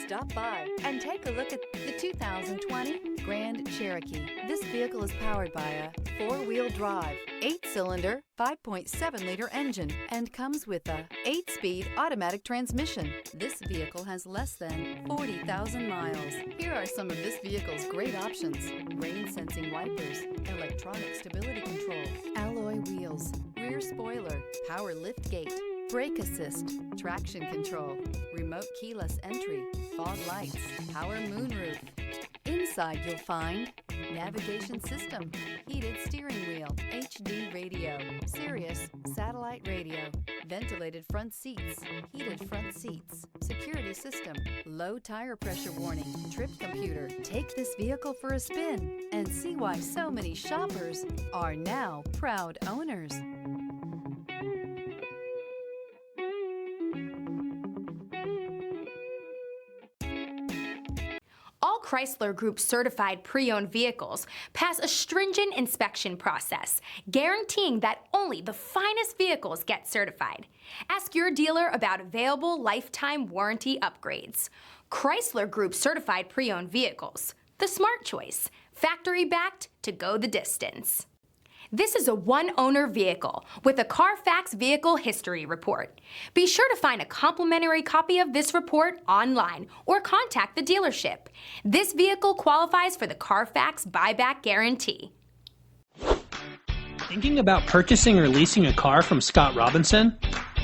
Stop by and take a look at the 2020 Grand Cherokee. This vehicle is powered by a 4-wheel drive, 8-cylinder, 5.7-liter engine and comes with a 8-speed automatic transmission. This vehicle has less than 40,000 miles. Here are some of this vehicle's great options: rain-sensing wipers, electronic stability control, alloy wheels, rear spoiler, power liftgate, brake assist, traction control, remote keyless entry, fog lights, power moonroof. Inside you'll find navigation system, heated steering wheel, HD radio, Sirius satellite radio, ventilated front seats, heated front seats, security system, low tire pressure warning, trip computer. Take this vehicle for a spin and see why so many shoppers are now proud owners. All Chrysler Group certified pre-owned vehicles pass a stringent inspection process, guaranteeing that only the finest vehicles get certified. Ask your dealer about available lifetime warranty upgrades. Chrysler Group certified pre-owned vehicles, the smart choice, factory backed to go the distance. This is a one-owner vehicle with a Carfax Vehicle History Report. Be sure to find a complimentary copy of this report online or contact the dealership. This vehicle qualifies for the Carfax Buyback Guarantee. Thinking about purchasing or leasing a car from Scott Robinson?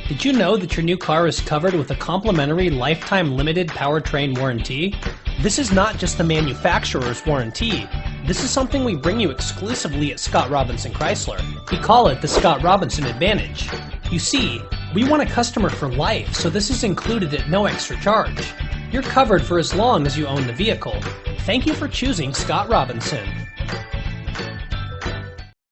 Did you know that your new car is covered with a complimentary lifetime limited powertrain warranty? This is not just the manufacturer's warranty. This is something we bring you exclusively at Scott Robinson Chrysler. We call it the Scott Robinson Advantage. You see, we want a customer for life, so this is included at no extra charge. You're covered for as long as you own the vehicle. Thank you for choosing Scott Robinson.